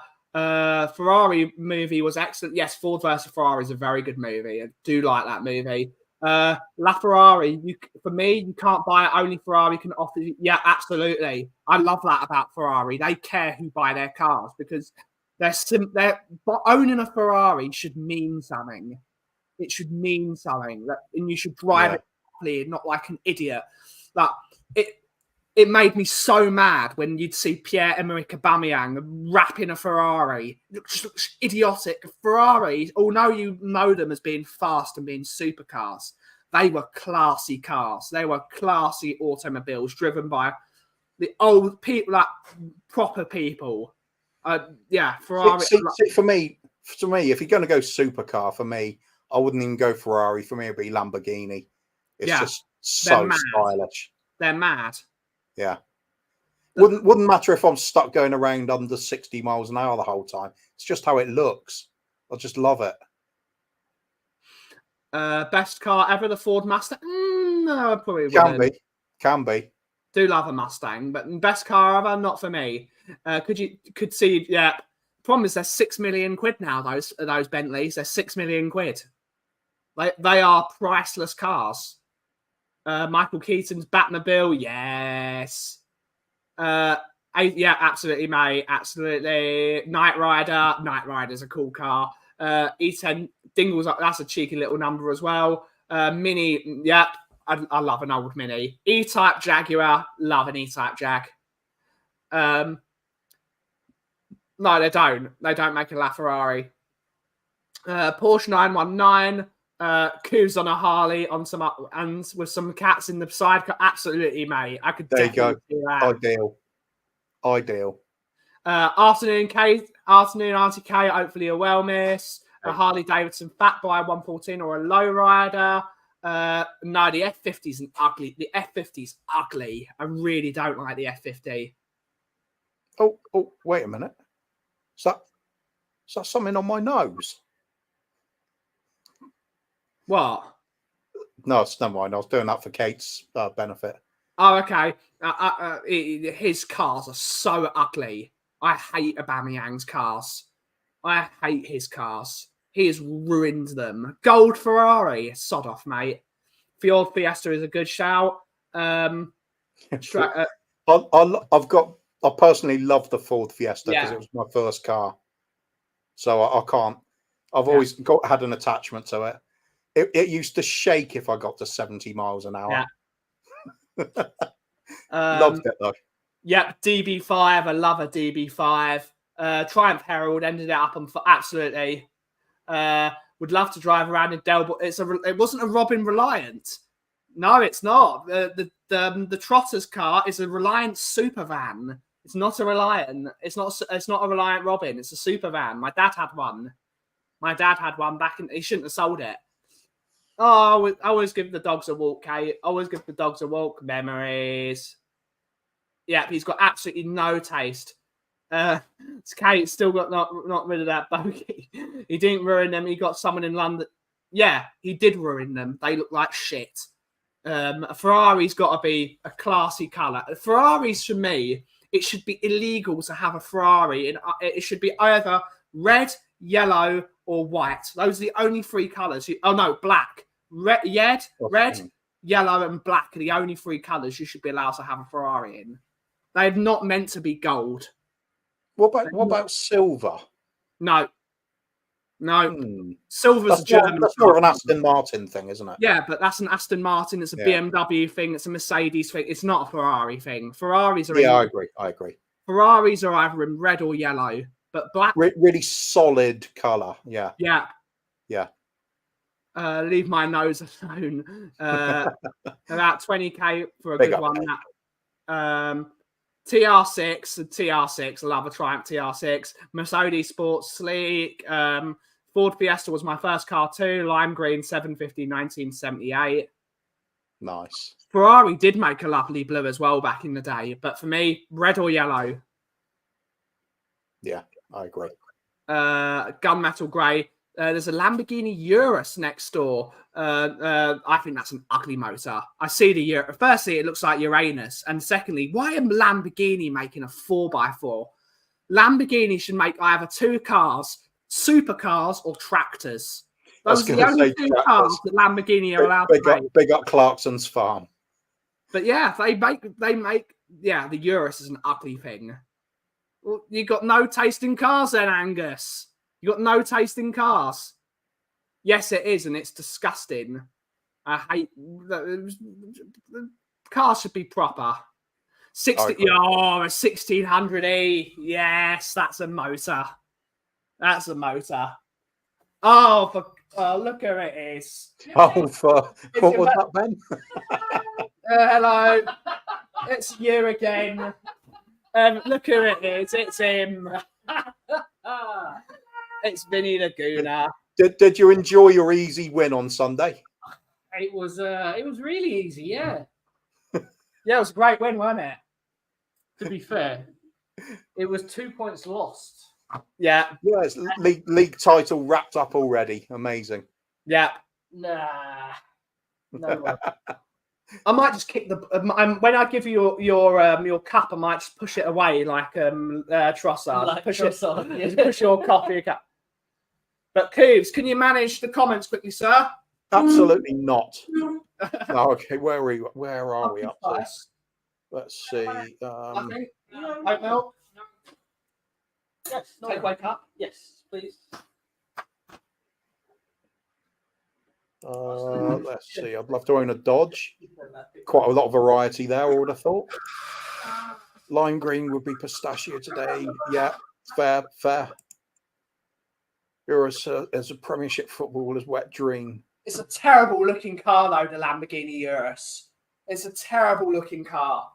movie was excellent. Yes, Ford versus Ferrari is a very good movie. I do like that movie. LaFerrari, for me, you can't buy it. Only Ferrari can offer you. Yeah, absolutely. I love that about Ferrari. They care who buy their cars because but owning a Ferrari should mean something. It should mean something, and you should drive it properly, not like an idiot. Like it made me so mad when you'd see Pierre-Emerick Aubameyang wrapping a Ferrari. It just looks idiotic. Ferraris, although you know them as being fast and being supercars, they were classy cars. They were classy automobiles driven by the old people, like proper people. Ferrari. See, for me, if you're going to go supercar, for me, I wouldn't even go Ferrari. For me, it'd be Lamborghini. It's just so stylish. They're mad. Yeah. Wouldn't matter if I'm stuck going around under 60 miles an hour the whole time. It's just how it looks. I just love it. Best car ever, the Ford Mustang? No, probably wouldn't. Can be. Do love a Mustang, but best car ever, not for me. Could see, yeah. Problem is, they're 6 million quid now. Those Bentleys, they're 6 million quid. They are priceless cars. Michael Keaton's Batmobile, yes. Absolutely, mate. Absolutely. Knight Rider's a cool car. E10 Dingle's up. That's a cheeky little number as well. Mini, yeah. I love an old Mini. E-Type Jaguar, love an E-Type Jag. No, they don't. They don't make a LaFerrari. Porsche 919. Kuvs on a Harley on some and with some cats in the side. Absolutely, mate. I could. There you go. Ideal. Afternoon Auntie K. Hopefully a well miss. A Harley Davidson Fat Boy 114 or a lowrider. No, the F50's an ugly. The F50's ugly. I really don't like the F50. Oh, wait a minute. Is that something on my nose? What? No, it's never mind. I was doing that for Kate's benefit. Oh, okay. His cars are so ugly. I hate Aubameyang's cars. I hate his cars. He has ruined them. Gold Ferrari. Sod off, mate. Ford Fiesta is a good shout. I personally love the Ford Fiesta because it was my first car. So I can't. I've always had an attachment to it. It used to shake if I got to 70 miles an hour. Yeah. Loved it though. Yep, DB5. I love a DB5. Triumph Herald ended it up on absolutely. Would love to drive around in Delbo. It wasn't a Robin Reliant. No, it's not. The Trotter's car is a Reliant super van. It's not a Reliant. It's not a Reliant Robin. It's a super van. My dad had one. Back in. He shouldn't have sold it. Oh, I always give the dogs a walk, Kate. Always give the dogs a walk. Memories. Yeah, he's got absolutely no taste. Kate still got not rid of that bogey. He didn't ruin them. He got someone in London. Yeah, he did ruin them. They look like shit. A Ferrari's got to be a classy colour. Ferraris, for me, it should be illegal to have a Ferrari. And it should be either red, yellow, or white. Those are the only three colours. Black. Red, yellow, and black are the only three colours you should be allowed to have a Ferrari in. They're not meant to be gold. What about silver? No. No, Hmm. silver's a German. That's more of an Aston Martin thing, isn't it? Yeah, but that's an Aston Martin. It's a Yeah. BMW thing. It's a Mercedes thing. It's not a Ferrari thing. Ferraris are Yeah, I agree. Ferraris are either in red or yellow, but black. Really solid color. Yeah. Yeah. Yeah. Leave my nose alone. About 20k for a Big good up, one. mate. That TR6. I love a Triumph TR6. Mercedes Sports Sleek. Ford Fiesta was my first car too. Lime green 750 1978. Nice. Ferrari did make a lovely blue as well back in the day, but for me, red or yellow. Yeah, I agree. Gunmetal grey. There's a Lamborghini Urus next door. I think that's an ugly motor. I see the Urus. Firstly, it looks like Uranus. And secondly, why am Lamborghini making a 4x4? Lamborghini should make either two cars, supercars, or tractors. Those are the only two cars that Lamborghini are allowed to make. Big up Clarkson's farm. But yeah, the Urus is an ugly thing. Well, you got no taste in cars then, Angus. You got no taste in cars. Yes, it is, and it's disgusting. I hate the cars should be proper. 1600E. Yes, that's a motor. That's a motor. Oh, look who it is. Oh, what was that, Ben? Hello. It's you again. Look who it is. It's him. It's Vinny Laguna. Did you enjoy your easy win on Sunday? It was really easy, yeah. Yeah, it was a great win, wasn't it? To be fair, it was 2 points lost. Yeah. Yeah, it's league title wrapped up already. Amazing. Yeah. Nah. No way. I might just kick the. When I give you your cup, I might just push it away like Trossard. Like push Trossard, it. yeah. Just push your coffee cup. But Kuvs, can you manage the comments quickly, sir? Absolutely not. No, okay, where are we up to? Nice. Let's see. I think. Oat milk. Yes, no Take away cup. Yes, please. Let's see. I'd love to own a Dodge. Quite a lot of variety there, I would have thought. Lime green would be pistachio today. Yeah, fair. Urus as a Premiership footballer's wet dream. It's a terrible looking car, though, the Lamborghini Urus. It's a terrible looking car.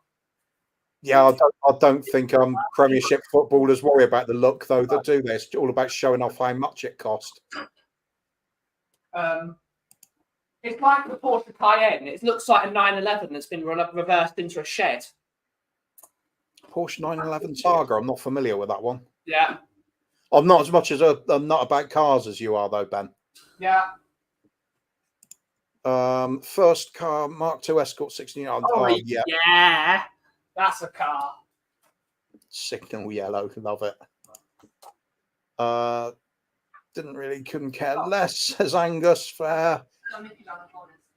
Yeah, I don't think Premiership footballers worry about the look, though. They do. It's all about showing off how much it cost. It's like the Porsche Cayenne. It looks like a 911 that's been reversed into a shed. Porsche 911 Targa. I'm not familiar with that one. Yeah. I'm not as much as I'm not about cars as you are, though, Ben. Yeah. First car, Mark II Escort 16. Yeah. Yeah. That's a car. Signal yellow. Love it. Couldn't care less, says Angus. Fair.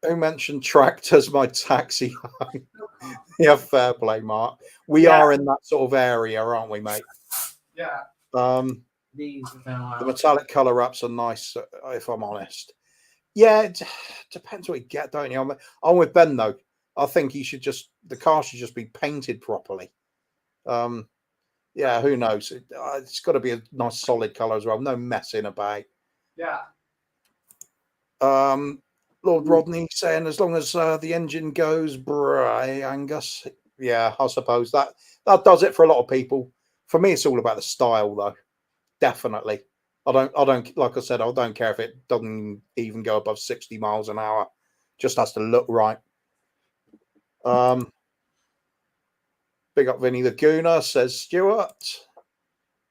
Who mentioned tractors? My taxi home. Yeah, fair play, Mark. We are in that sort of area, aren't we, mate? Yeah. The These are metallic colour ups are nice, if I'm honest. Yeah, it depends what you get, don't you? I'm with Ben, though. I think the car should just be painted properly. Yeah, who knows? It's got to be a nice solid colour as well. No messing about. Yeah. Lord Rodney saying as long as the engine goes, Angus. Yeah, I suppose that does it for a lot of people. For me, it's all about the style, though. Definitely. I don't like I said, I don't care if it doesn't even go above 60 miles an hour. Just has to look right. Big up Vinny Laguna, says Stuart.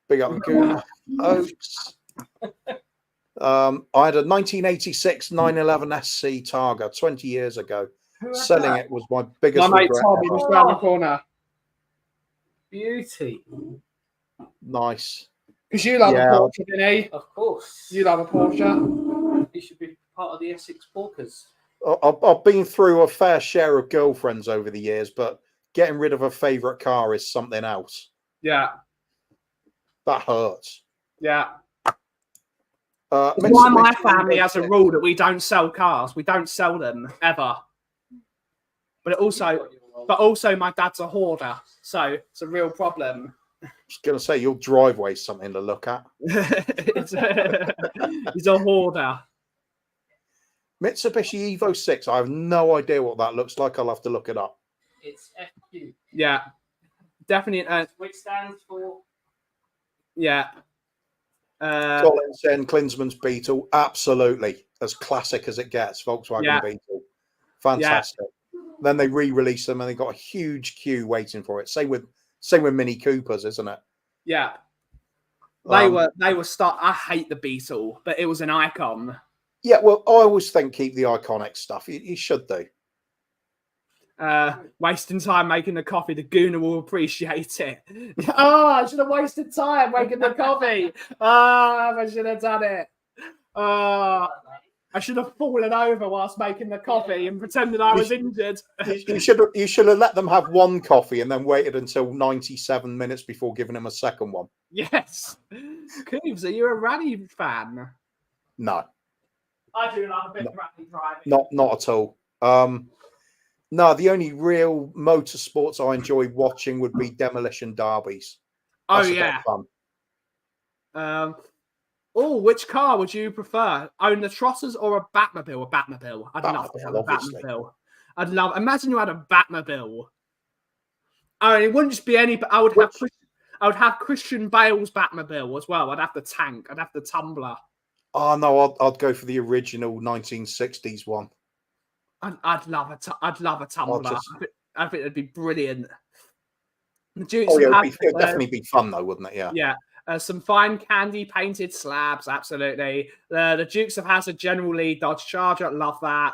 Big up Laguna. Oaks. I had a 1986 911 SC Targa 20 years ago. Selling it was my biggest My mate regret Tommy ever. was round the corner. beauty. Nice. Because you love a Porsche, Vinny. Of course. You love a Porsche. You should be part of the Essex Porkers. I've been through a fair share of girlfriends over the years, but getting rid of a favourite car is something else. Yeah. That hurts. Yeah. It's why my Mitsubishi family Evo has a 6. rule that we don't sell cars. We don't sell them ever. But also my dad's a hoarder, so it's a real problem. I was going to say your driveway's something to look at. He's a hoarder. Mitsubishi Evo 6. I have no idea what that looks like. I'll have to look it up. It's FQ, Yeah, definitely. which stands for. Yeah. Collins and Klinsman's Beetle, absolutely as classic as it gets. Volkswagen Beetle, fantastic. Then they re-release them, and they got a huge queue waiting for it. Same with Mini Coopers, isn't it? Yeah. They were start. I hate the Beetle, but it was an icon. Yeah, well, I always think keep the iconic stuff. You should do. Wasting time making the coffee, the Gooner will appreciate it. Oh, I should have wasted time making the coffee. Oh, I should have done it. I should have fallen over whilst making the coffee and pretended I was injured. You should have let them have one coffee and then waited until 97 minutes before giving them a second one. Yes. Kuvs, are you a rally fan? No. I do love a bit of rally driving. Not at all. No, the only real motorsports I enjoy watching would be demolition derbies. That's a bit of fun. Which car would you prefer? Own the Trotters or a Batmobile? A Batmobile. I'd love to have a obviously. Batmobile. Imagine you had a Batmobile. I mean, it wouldn't just be any, but I would have Christian Bale's Batmobile as well. I'd have the tank. I'd have the tumbler. Oh no, I'd go for the original 1960s one. I'd love a tumbler. I think it'd be brilliant. The Dukes it'd definitely be fun though, wouldn't it? Yeah. Yeah. Some fine candy painted slabs, absolutely. The Dukes of Hazzard General Lee Dodge Charger, love that.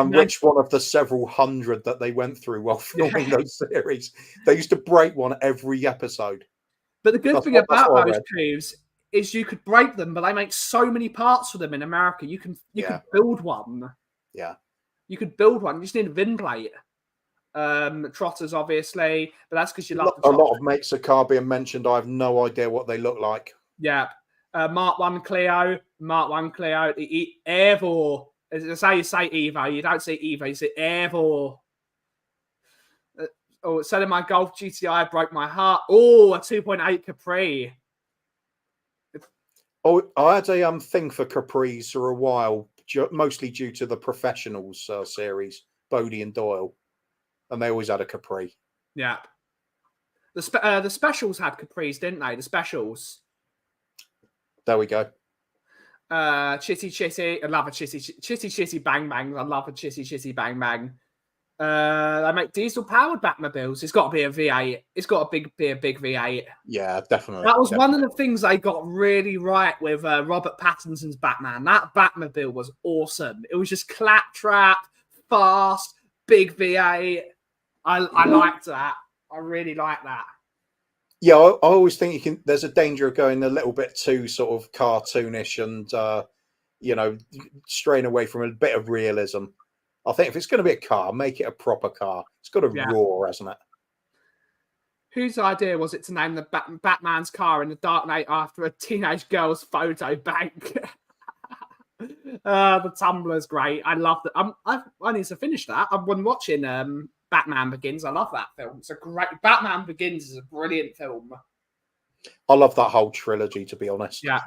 Which one of the several hundred that they went through while filming those series? They used to break one every episode. But the good thing about those Kuvs is you could break them, but they make so many parts for them in America. You can build one. Yeah. You could build one. You just need a VIN plate. Trotters, obviously, but that's because you love a lot of makes of car being mentioned. I have no idea what they look like. Yeah. Mark 1 Clio, the Evo. That's how you say Evo. You don't say Evo, you say Evo. Selling my Golf GTI broke my heart. Oh, a 2.8 Capri. Oh, I had a thing for Capris for a while, mostly due to the Professionals series, Bodie and Doyle, and they always had a Capri. Yeah. The specials had Capris, didn't they? The specials. There we go. Chitty Chitty. I love a Chitty Bang Bang. I love a Chitty Bang Bang. They make diesel-powered Batmobiles. It's got to be a V8. It's got to be a big V8. Yeah, definitely. That was one of the things they got really right with Robert Pattinson's Batman. That Batmobile was awesome. It was just claptrap, fast, big V8. I liked that. I really like that. Yeah, I always think there's a danger of going a little bit too sort of cartoonish and, straying away from a bit of realism. I think if it's going to be a car, make it a proper car. It's got to roar, hasn't it? Whose idea was it to name the Batman's car in the Dark Knight after a teenage girl's photo bank? The Tumblr's great. I love that. I need to finish that. I've been watching Batman Begins. I love that film. It's a great. Batman Begins is a brilliant film. I love that whole trilogy, to be honest. Yeah.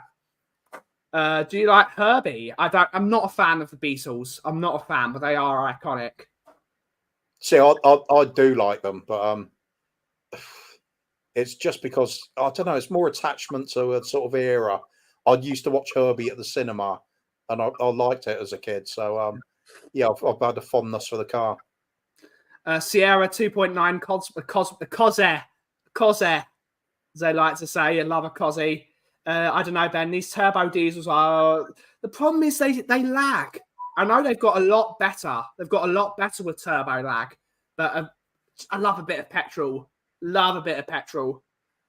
Do you like Herbie? I'm not a fan of the Beatles. I'm not a fan, but they are iconic. See, I do like them, but it's just because I don't know. It's more attachment to a sort of era. I used to watch Herbie at the cinema, and I liked it as a kid. So I've had a fondness for the car. Sierra 2.9 Cozze, as they like to say. I love a Cozzy. I don't know, Ben. These turbo diesels are. The problem is they lag. I know they've got a lot better. They've got a lot better with turbo lag. But I love a bit of petrol. Love a bit of petrol.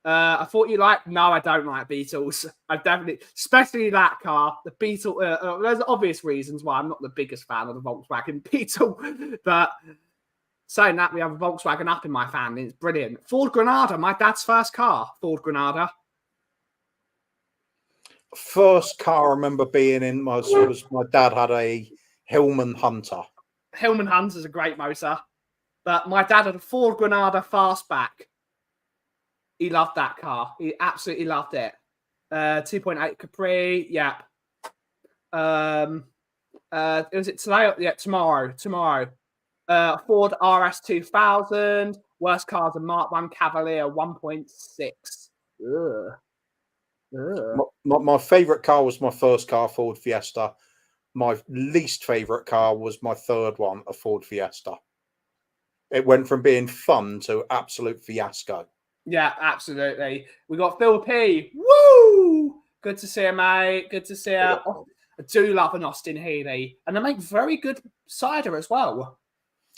I thought you liked. No, I don't like Beetles. I definitely, especially that car, the Beetle. There's obvious reasons why I'm not the biggest fan of the Volkswagen Beetle, but saying that, we have a Volkswagen up in my family. It's brilliant. Ford Granada, my dad's first car. Ford Granada. First car I remember being in was my dad had a Hillman Hunter. Hillman Hunter's a great motor, but my dad had a Ford Granada Fastback. He loved that car. He absolutely loved it. 2.8 Capri. Yeah. Was it today? Yeah, tomorrow. Ford RS 2000. Worst cars, a Mark 1 Cavalier 1.6. My favourite car was my first car, Ford Fiesta. My least favourite car was my third one, a Ford Fiesta. It went from being fun to absolute fiasco. Yeah, absolutely. We got Phil P. Woo! Good to see you, mate. Good to see you. Yeah. Oh, I do love an Austin Healey. And they make very good cider as well.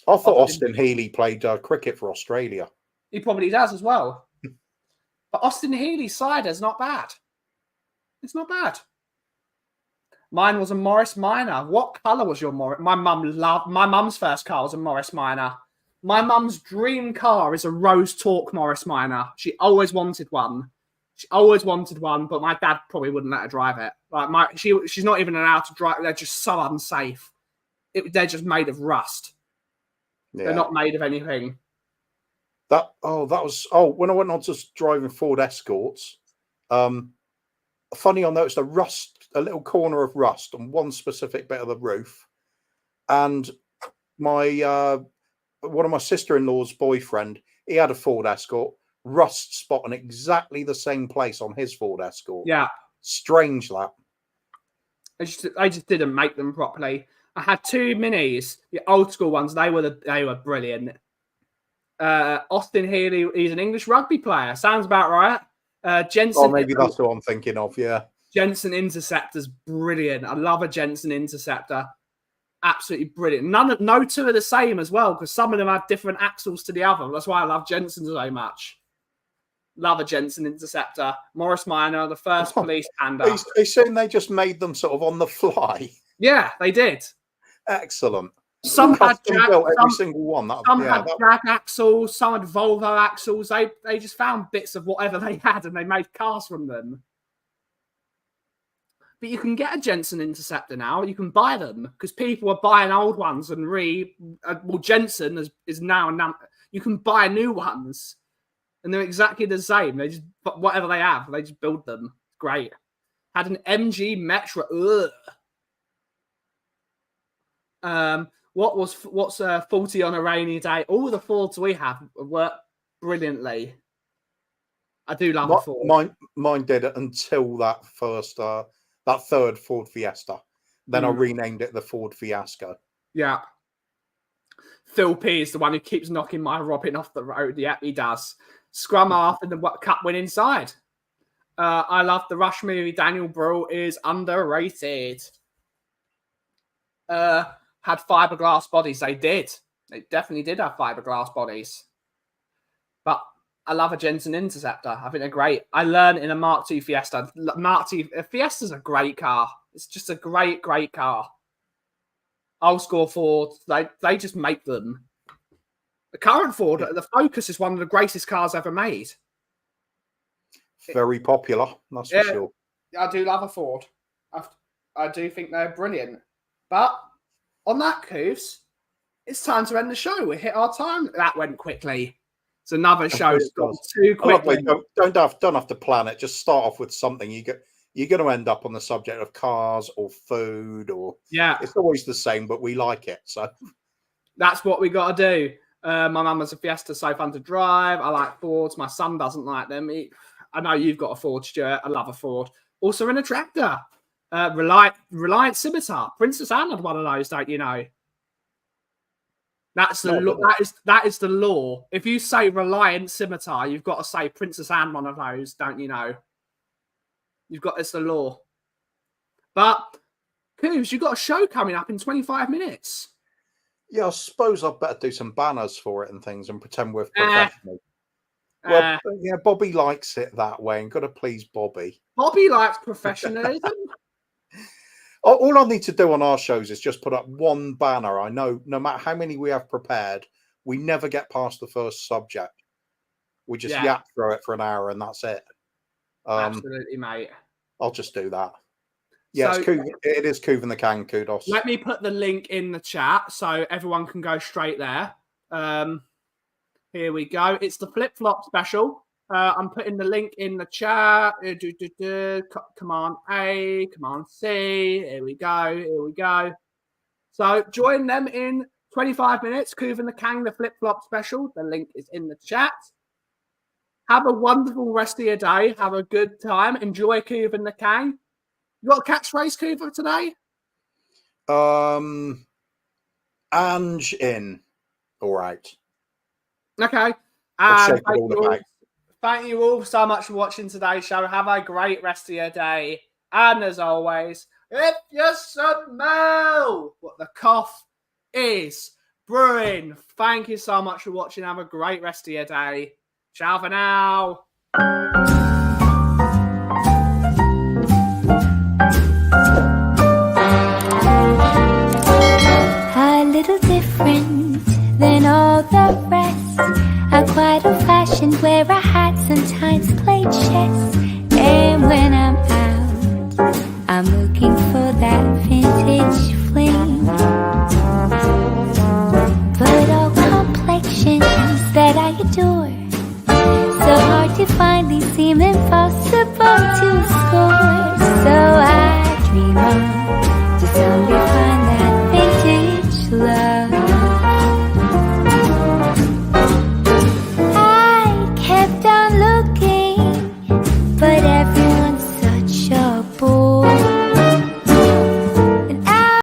I thought Austin Healey played cricket for Australia. He probably does as well. But Austin Healey cider's not bad. It's not bad. Mine was a Morris Minor. What colour was your Morris? My mum's first car was a Morris Minor. My mum's dream car is a Rose Talk Morris Minor. She always wanted one. But my dad probably wouldn't let her drive it. Like she's not even allowed to drive. They're just so unsafe. They're just made of rust. Yeah. They're not made of anything. That was when I went on to driving Ford Escorts. Funny, I noticed a little corner of rust on one specific bit of the roof, and my one of my sister-in-law's boyfriend, he had a Ford Escort, rust spot in exactly the same place on his Ford Escort. Yeah, strange that. I just didn't make them properly. I had two minis, the old school ones. They were brilliant. Austin Healey, he's an English rugby player. Sounds about right. Jensen. Oh, maybe that's what I'm thinking of. Yeah. Jensen Interceptor's brilliant. I love a Jensen Interceptor. Absolutely brilliant. No two are the same as well, because some of them have different axles to the other. That's why I love Jensen so much. Love a Jensen Interceptor. Morris Minor, the first police hander. Are you saying they just made them sort of on the fly? Yeah, they did. Excellent. Some had every single one. Some had drag axles, some had Volvo axles. They just found bits of whatever they had and they made cars from them. But you can get a Jensen Interceptor now. You can buy them because people are buying old ones and Jensen is now. You can buy new ones and they're exactly the same. They just whatever they have, they just build them. Great. Had an MG Metro. What's 40 on a rainy day? All the Fords we have work brilliantly. I do love a Ford. Mine did it until that third Ford Fiesta. Then I renamed it the Ford Fiasco. Yeah. Phil P is the one who keeps knocking my Robin off the road. Yeah, he does. Scrum half and the cup win inside. I love the Rush movie. Daniel Brühl is underrated. Had fiberglass bodies. They did. They definitely did have fiberglass bodies. But I love a Jensen Interceptor. I think they're great. I learned in a Mark II Fiesta. Fiesta's a great car. It's just a great, great car. Old school Ford. They just make them. The current Ford, the Focus is one of the greatest cars ever made. Very popular, that's for sure. I do love a Ford. I do think they're brilliant. But on that, Kuvs, it's time to end the show. We hit our time. That went quickly. It's another show that's gone too quickly. Don't have to plan it. Just start off with something. You're going to end up on the subject of cars or food or it's always the same, but we like it. So that's what we got to do. My mum has a Fiesta, so fun to drive. I like Fords. My son doesn't like them. I know you've got a Ford, Stuart. I love a Ford. Also in a tractor. Reliant Scimitar. Princess Anne had one of those, don't you know? That's the law. That is the law. If you say Reliant Scimitar, you've got to say Princess Anne one of those, don't you know? It's the law. But Kuvs, you've got a show coming up in 25 minutes. Yeah, I suppose I'd better do some banners for it and things and pretend we're professional. Well, yeah, Bobby likes it that way, and got to please Bobby. Bobby likes professionalism. All I need to do on our shows is just put up one banner. I know no matter how many we have prepared, we never get past the first subject. We just yap through it for an hour and that's it. Absolutely, mate. I'll just do that. Yeah, So- it is Kuv and the Kang. Kudos. Let me put the link in the chat so everyone can go straight there. Here we go. It's the flip-flop special. I'm putting the link in the chat. Command A, Command C. Here we go. Here we go. So join them in 25 minutes. Kuv and the Kang, the flip-flop special. The link is in the chat. Have a wonderful rest of your day. Have a good time. Enjoy Kuv and the Kang. You got a catchphrase, Kuv, for today? Ange in. All right. Okay. I'll And shake it all about. thank you all so much for watching today's show. Have a great rest of your day. And as always, if you smell what the cough is brewing, thank you so much for watching. Have a great rest of your day. Ciao for now. A little different than all the rest. I'm quite old-fashioned, wear a hat, sometimes play chess. And when I'm out, I'm looking for that vintage fling. But all complexions that I adore, so hard to find, these seem impossible to score. So I dream on